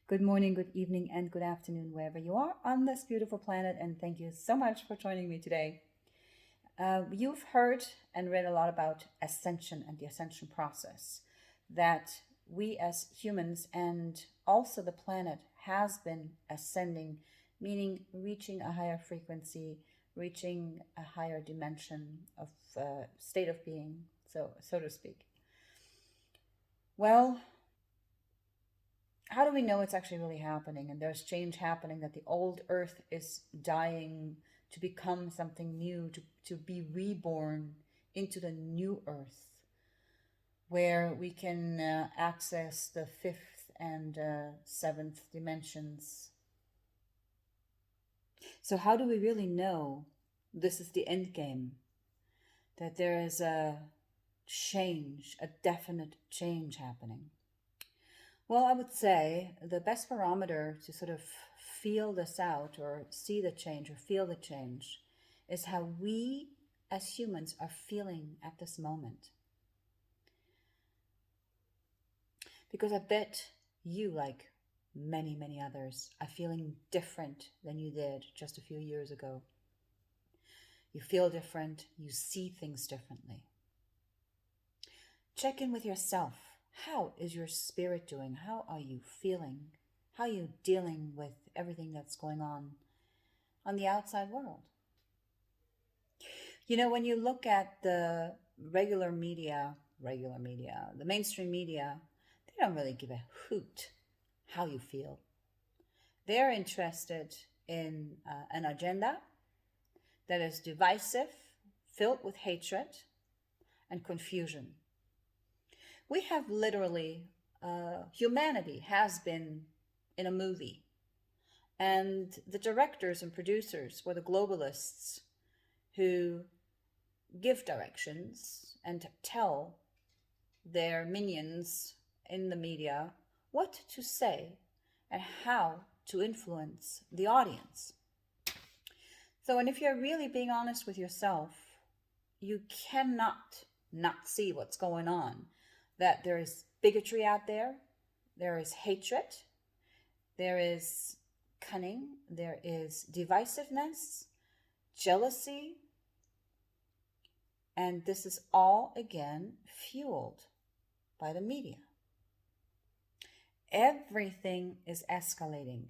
Good morning, good evening, and good afternoon, wherever you are on this beautiful planet. And thank you so much for joining me today. You've heard and read a lot about ascension and the ascension process, that we as humans and also the planet has been ascending, meaning reaching a higher frequency, reaching a higher dimension of state of being, so to speak. Well, how do we know it's actually really happening and there's change happening, that the old earth is dying to become something new, to be reborn into the new earth where we can access the fifth and seventh dimensions? So how do we really know this is the end game, that there is a change, a definite change happening? Well, I would say the best barometer to sort of feel this out or see the change or feel the change is how we as humans are feeling at this moment. Because I bet you, like many, many others, are feeling different than you did just a few years ago. You feel different, you see things differently. Check in with yourself. How is your spirit doing? How are you feeling? How are you dealing with everything that's going on the outside world? You know, when you look at the regular media, the mainstream media, they don't really give a hoot how you feel. They're interested in an agenda that is divisive, filled with hatred and confusion. We have literally, humanity has been in a movie, and the directors and producers were the globalists who give directions and tell their minions in the media what to say and how to influence the audience. So, and if you're really being honest with yourself, you cannot not see what's going on. That there is bigotry out there is hatred, there is cunning, there is divisiveness, jealousy, and this is all again fueled by the media. Everything is escalating.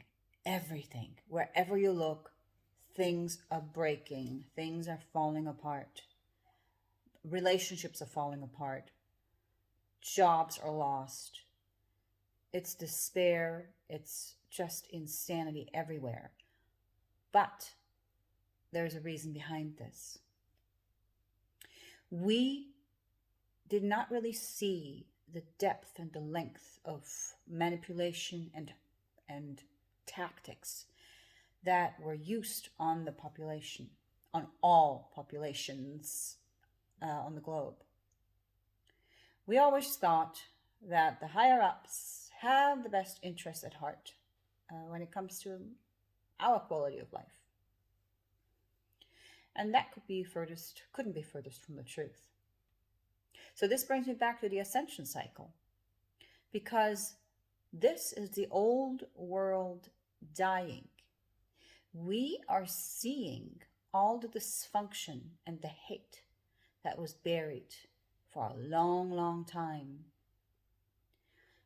Everything. Wherever you look, things are breaking, things are falling apart, relationships are falling apart. Jobs are lost. It's despair. It's just insanity everywhere. But there's a reason behind this. We did not really see the depth and the length of manipulation and tactics that were used on the population, on all populations on the globe. We always thought that the higher ups have the best interests at heart when it comes to our quality of life. And that couldn't be furthest from the truth. So this brings me back to the ascension cycle, because this is the old world dying. We are seeing all the dysfunction and the hate that was buried for a long, long time.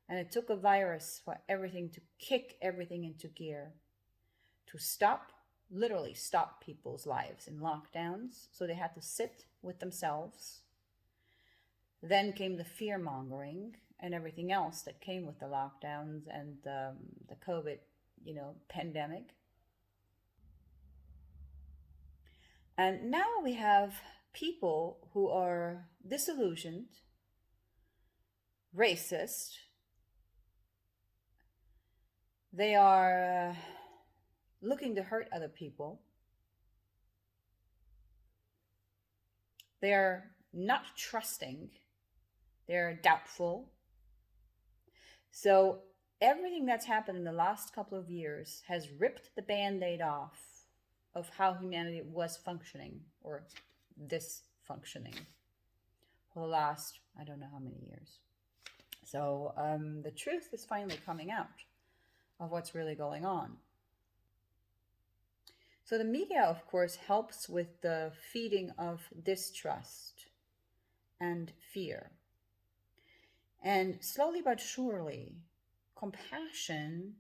And it took a virus for everything to kick everything into gear, to literally stop people's lives in lockdowns. So they had to sit with themselves. Then came the fear mongering and everything else that came with the lockdowns and the COVID, pandemic. And now we have people who are disillusioned, racist. They are looking to hurt other people. They are not trusting. They're doubtful. So everything that's happened in the last couple of years has ripped the Band-Aid off of how humanity was functioning, or dysfunctioning, for the last, I don't know how many years. So the truth is finally coming out of what's really going on. So the media, of course, helps with the feeding of distrust and fear. And slowly but surely, compassion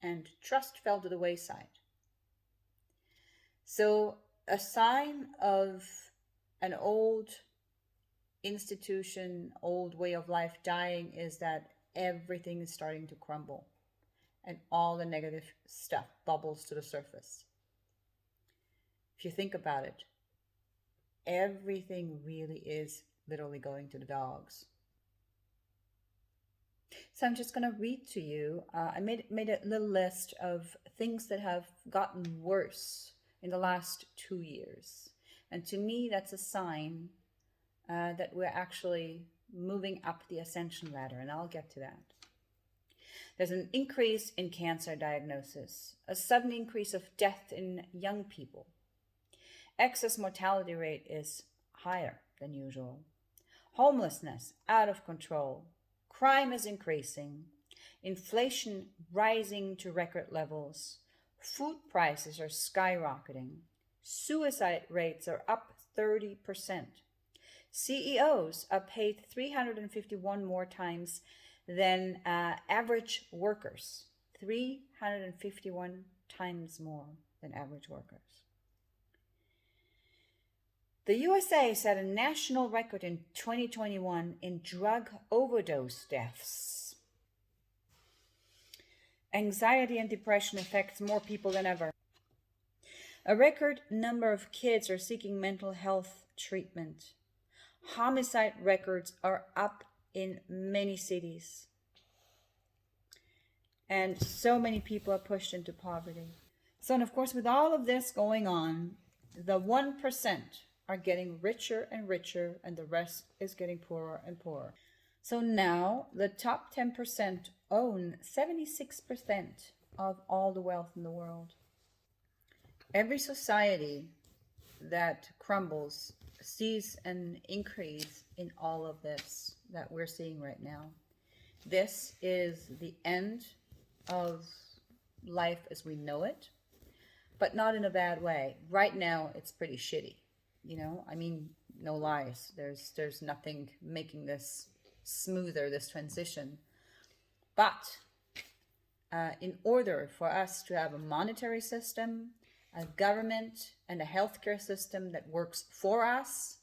and trust fell to the wayside. So, a sign of an old institution, old way of life dying is that everything is starting to crumble and all the negative stuff bubbles to the surface. If you think about it, everything really is literally going to the dogs. So I'm just going to read to you. I made a little list of things that have gotten worse in the last 2 years. And to me, that's a sign that we're actually moving up the ascension ladder, and I'll get to that. There's an increase in cancer diagnosis, a sudden increase of death in young people. Excess mortality rate is higher than usual. Homelessness out of control. Crime is increasing. Inflation rising to record levels. Food prices are skyrocketing. Suicide rates are up 30%. CEOs are paid 351 more times than average workers. 351 times more than average workers. The USA set a national record in 2021 in drug overdose deaths. Anxiety and depression affects more people than ever. A record number of kids are seeking mental health treatment. Homicide records are up in many cities. And so many people are pushed into poverty. So, and of course, with all of this going on, the 1% are getting richer and richer, and the rest is getting poorer and poorer. So now the top 10% own 76% of all the wealth in the world. Every society that crumbles sees an increase in all of this that we're seeing right now. This is the end of life as we know it, but not in a bad way. Right now, it's pretty shitty. You know, I mean, no lies. There's nothing making this smoother, this transition. But in order for us to have a monetary system, a government, and a healthcare system that works for us,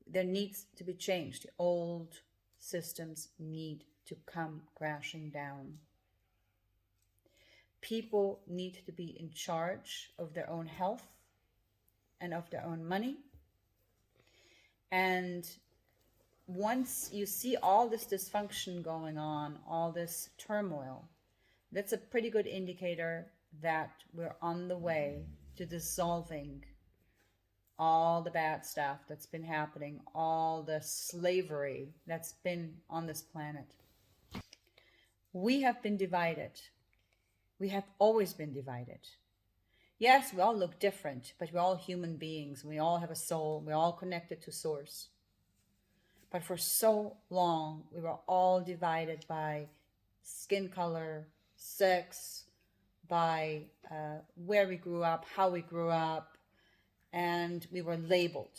there needs to be change. The old systems need to come crashing down. People need to be in charge of their own health and of their own money. And once you see all this dysfunction going on, all this turmoil, that's a pretty good indicator that we're on the way to dissolving all the bad stuff that's been happening, all the slavery that's been on this planet. We have been divided. We have always been divided. Yes, we all look different, but we're all human beings. We all have a soul. We're all connected to Source. But for so long, we were all divided by skin color, sex, by where we grew up, how we grew up, and we were labeled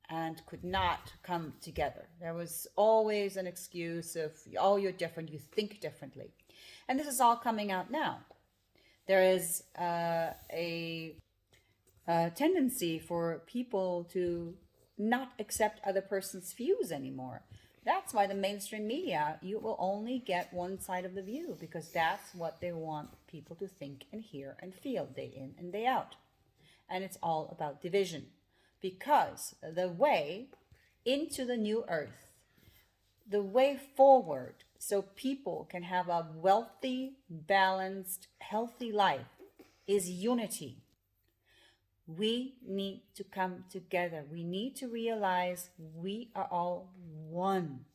and could not come together. There was always an excuse of, oh, you're different, you think differently. And this is all coming out now. There is a tendency for people to not accept other person's views anymore. That's why the mainstream media, you will only get one side of the view, because that's what they want people to think and hear and feel day in and day out. And it's all about division, because the way into the new earth, the way forward so people can have a wealthy, balanced, healthy life is unity. We need to come together. We need to realize we are all one.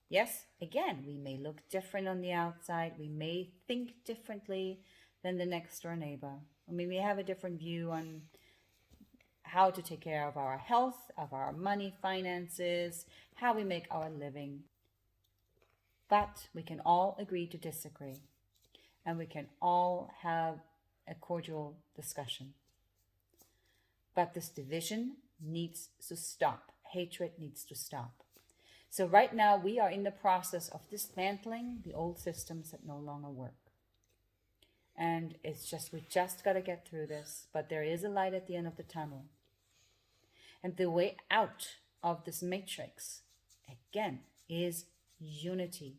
Yes, again, we may look different on the outside. We may think differently than the next door neighbor. I mean, we have a different view on how to take care of our health, of our money, finances, how we make our living. But we can all agree to disagree, and we can all have a cordial discussion. But this division needs to stop. Hatred needs to stop. So right now we are in the process of dismantling the old systems that no longer work. And we just got to get through this, but there is a light at the end of the tunnel. And the way out of this matrix, again, is unity,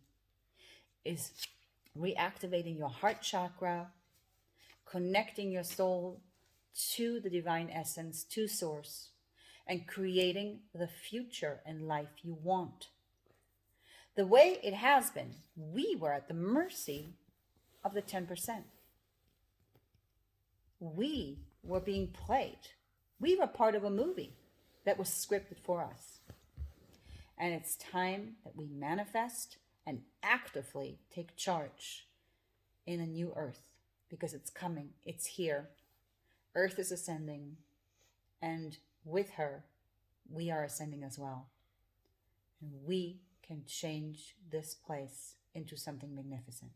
is reactivating your heart chakra, connecting your soul to the divine essence, to source, and creating the future and life you want. The way it has been, we were at the mercy of the 10%. We were being played. We were part of a movie that was scripted for us. And it's time that we manifest and actively take charge in a new earth, because it's coming, it's here. Earth is ascending, and with her, we are ascending as well. And we can change this place into something magnificent.